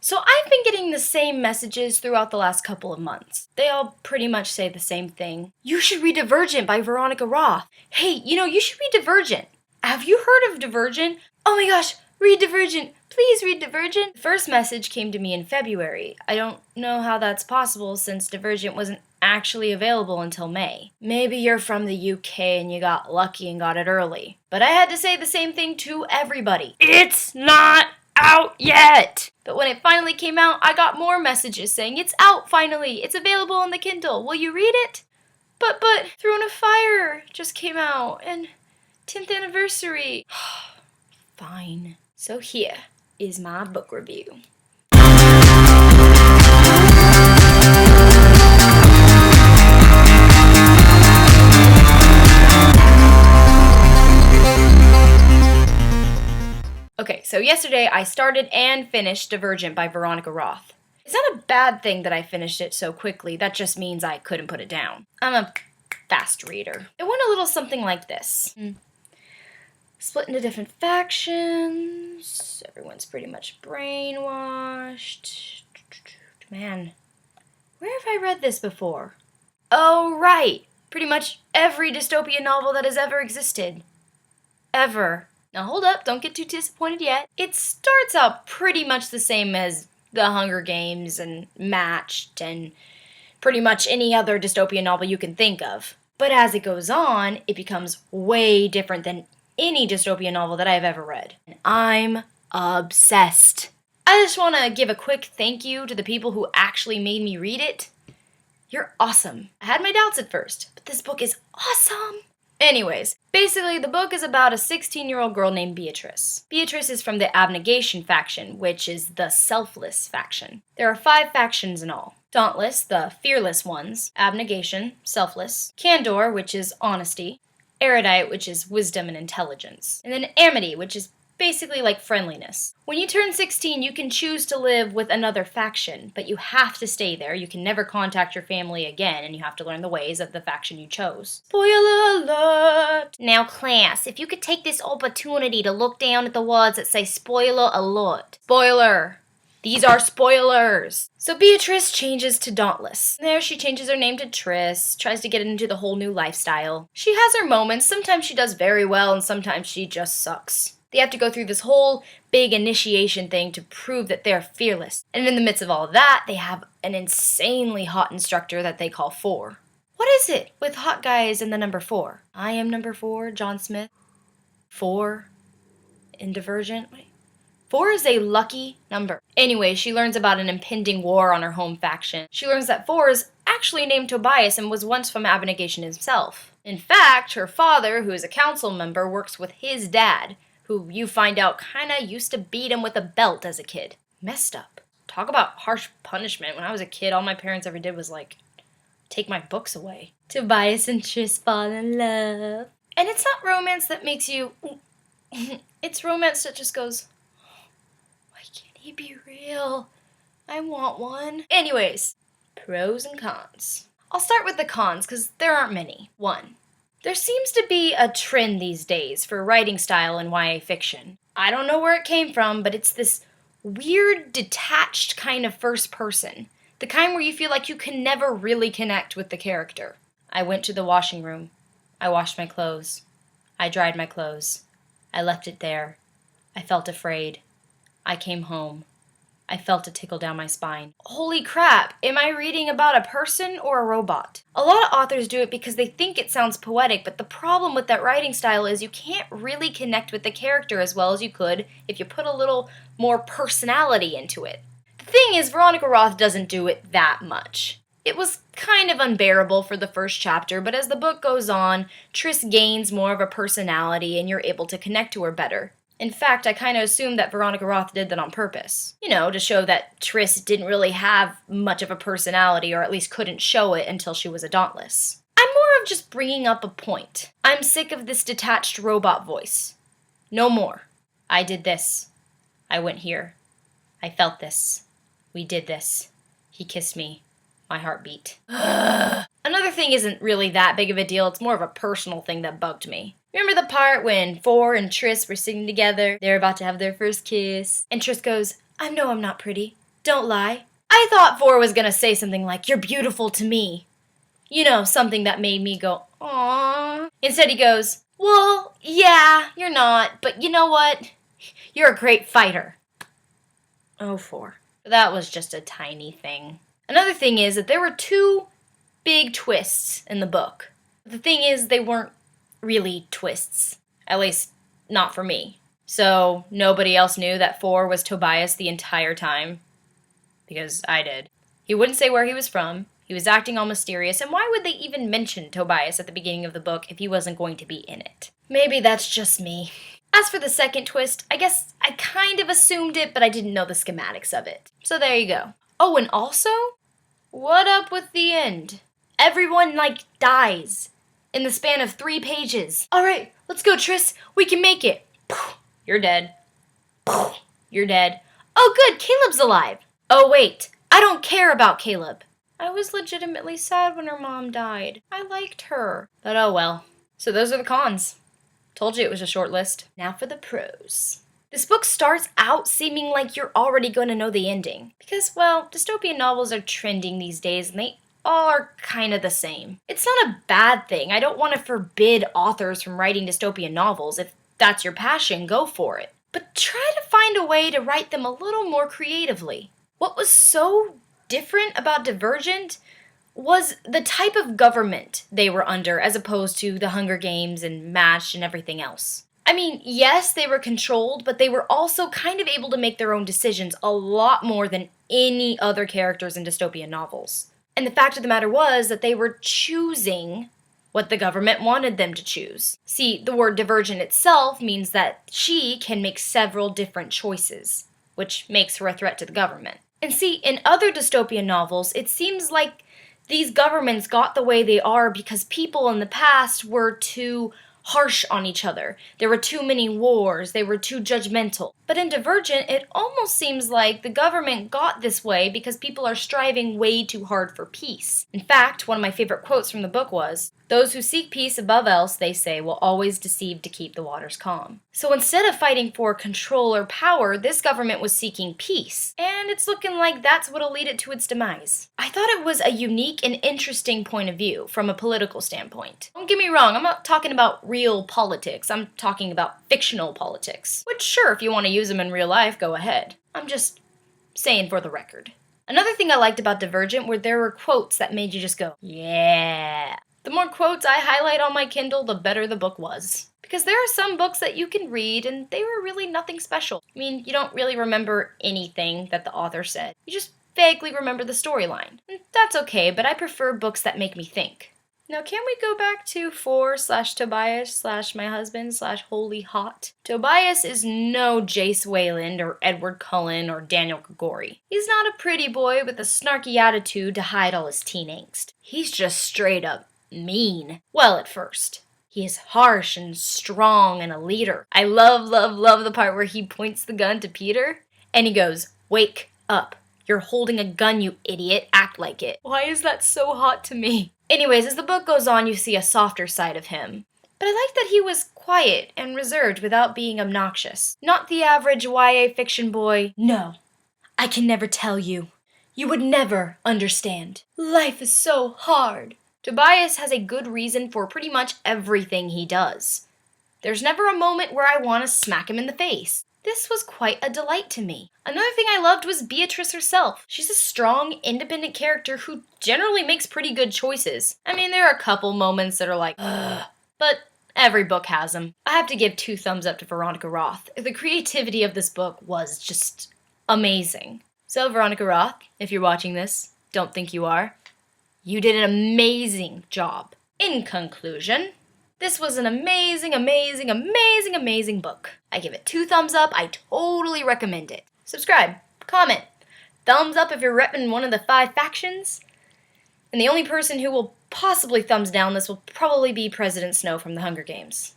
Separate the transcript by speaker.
Speaker 1: So I've been getting the same messages throughout the last couple of months. They all pretty much say the same thing. You should read Divergent by Veronica Roth. Hey, you should read Divergent. Have you heard of Divergent? Oh my gosh, read Divergent. Please read Divergent. The first message came to me in February. I don't know how that's possible since Divergent wasn't actually available until May. Maybe you're from the UK and you got lucky and got it early. But I had to say the same thing to everybody. It's not out yet! But when it finally came out, I got more messages saying, it's out finally! It's available on the Kindle! Will you read it? But Throne of Fire just came out, and 10th anniversary. Fine. So here is my book review. Okay, so yesterday I started and finished Divergent by Veronica Roth. It's not a bad thing that I finished it so quickly, that just means I couldn't put it down. I'm a fast reader. It went a little something like this. Split into different factions, everyone's pretty much brainwashed. Man, where have I read this before? Oh, right! Pretty much every dystopian novel that has ever existed. Ever. Now hold up, don't get too disappointed yet. It starts out pretty much the same as The Hunger Games and Matched and pretty much any other dystopian novel you can think of. But as it goes on, it becomes way different than any dystopian novel that I've ever read. And I'm obsessed. I just want to give a quick thank you to the people who actually made me read it. You're awesome. I had my doubts at first, but this book is awesome. Anyways, basically the book is about a 16-year-old girl named Beatrice. Beatrice is from the Abnegation faction, which is the selfless faction. There are 5 factions in all. Dauntless, the fearless ones. Abnegation, selfless. Candor, which is honesty. Erudite, which is wisdom and intelligence. And then Amity, which is basically like friendliness. When you turn 16, you can choose to live with another faction, but you have to stay there. You can never contact your family again, and you have to learn the ways of the faction you chose. Spoiler alert! Now class, if you could take this opportunity to look down at the words that say spoiler alert. Spoiler! These are spoilers! So Beatrice changes to Dauntless. There she changes her name to Triss, tries to get into the whole new lifestyle. She has her moments, sometimes she does very well and sometimes she just sucks. They have to go through this whole big initiation thing to prove that they're fearless. And in the midst of all of that, they have an insanely hot instructor that they call 4. What is it with hot guys and the number 4? I am number 4, John Smith. 4 in Divergent. Wait. 4 is a lucky number. Anyway, she learns about an impending war on her home faction. She learns that 4 is actually named Tobias and was once from Abnegation himself. In fact, her father, who is a council member, works with his dad, who you find out kinda used to beat him with a belt as a kid. Messed up. Talk about harsh punishment. When I was a kid, all my parents ever did was, take my books away. Tobias and Triss fall in love. And it's not romance that makes you... It's romance that just goes, why can't he be real? I want one. Anyways, pros and cons. I'll start with the cons, because there aren't many. 1. There seems to be a trend these days for writing style in YA fiction. I don't know where it came from, but it's this weird, detached kind of first person. The kind where you feel like you can never really connect with the character. I went to the washing room. I washed my clothes. I dried my clothes. I left it there. I felt afraid. I came home. I felt a tickle down my spine. Holy crap, am I reading about a person or a robot? A lot of authors do it because they think it sounds poetic, but the problem with that writing style is you can't really connect with the character as well as you could if you put a little more personality into it. The thing is, Veronica Roth doesn't do it that much. It was kind of unbearable for the first chapter, but as the book goes on, Triss gains more of a personality and you're able to connect to her better. In fact, I kind of assumed that Veronica Roth did that on purpose. To show that Triss didn't really have much of a personality, or at least couldn't show it until she was a Dauntless. I'm more of just bringing up a point. I'm sick of this detached robot voice. No more. I did this. I went here. I felt this. We did this. He kissed me. My heart beat. Another thing isn't really that big of a deal. It's more of a personal thing that bugged me. Remember the part when 4 and Triss were sitting together? They're about to have their first kiss. And Triss goes, I know I'm not pretty, Don't lie. I thought 4 was gonna say something like, "You're beautiful to me." You know, something that made me go, "Aww." Instead he goes, "Well, yeah, you're not, but you know what? You're a great fighter." Oh, 4. That was just a tiny thing. Another thing is that there were 2 big twists in the book. The thing is, they weren't really twists. At least, not for me. So, nobody else knew that 4 was Tobias the entire time. Because I did. He wouldn't say where he was from. He was acting all mysterious, and why would they even mention Tobias at the beginning of the book if he wasn't going to be in it? Maybe that's just me. As for the second twist, I guess I kind of assumed it, but I didn't know the schematics of it. So there you go. Oh, and also, what up with the end? Everyone, dies in the span of 3 pages. All right, let's go, Triss. We can make it. You're dead. You're dead. Oh, good, Caleb's alive. Oh, wait, I don't care about Caleb. I was legitimately sad when her mom died. I liked her. But oh well. So those are the cons. Told you it was a short list. Now for the pros. This book starts out seeming like you're already going to know the ending. Because, well, dystopian novels are trending these days and they all are kind of the same. It's not a bad thing. I don't want to forbid authors from writing dystopian novels. If that's your passion, go for it. But try to find a way to write them a little more creatively. What was so different about Divergent was the type of government they were under as opposed to the Hunger Games and MASH and everything else. I mean, yes, they were controlled, but they were also kind of able to make their own decisions a lot more than any other characters in dystopian novels. And the fact of the matter was that they were choosing what the government wanted them to choose. See, the word divergent itself means that she can make several different choices, which makes her a threat to the government. And see, in other dystopian novels, it seems like these governments got the way they are because people in the past were too harsh on each other. There were too many wars, they were too judgmental. But in Divergent, it almost seems like the government got this way because people are striving way too hard for peace. In fact, one of my favorite quotes from the book was, "Those who seek peace above else, they say, will always deceive to keep the waters calm." So instead of fighting for control or power, this government was seeking peace. And it's looking like that's what'll lead it to its demise. I thought it was a unique and interesting point of view from a political standpoint. Don't get me wrong, I'm not talking about real politics. I'm talking about fictional politics. Which, sure, if you want to use them in real life, go ahead. I'm just saying for the record. Another thing I liked about Divergent were there were quotes that made you just go, yeah. The more quotes I highlight on my Kindle, the better the book was. Because there are some books that you can read and they were really nothing special. I mean, you don't really remember anything that the author said. You just vaguely remember the storyline. And that's okay, but I prefer books that make me think. Now, can we go back to 4/Tobias/my husband/holy hot? Tobias is no Jace Wayland or Edward Cullen or Daniel Grigori. He's not a pretty boy with a snarky attitude to hide all his teen angst. He's just straight up mean. Well, at first. He is harsh and strong and a leader. I love the part where he points the gun to Peter and he goes, "Wake up. You're holding a gun, you idiot. Act like it." Why is that so hot to me? Anyways, as the book goes on, you see a softer side of him. But I like that he was quiet and reserved without being obnoxious. Not the average YA fiction boy. "No, I can never tell you. You would never understand. Life is so hard." Tobias has a good reason for pretty much everything he does. There's never a moment where I want to smack him in the face. This was quite a delight to me. Another thing I loved was Beatrice herself. She's a strong, independent character who generally makes pretty good choices. I mean, there are a couple moments that are like, ugh, but every book has them. I have to give 2 thumbs up to Veronica Roth. The creativity of this book was just amazing. So, Veronica Roth, if you're watching this, don't think you are. You did an amazing job. In conclusion, this was an amazing book. I give it 2 thumbs up. I totally recommend it. Subscribe, comment, thumbs up if you're repping one of the 5 factions. And the only person who will possibly thumbs down this will probably be President Snow from the Hunger Games.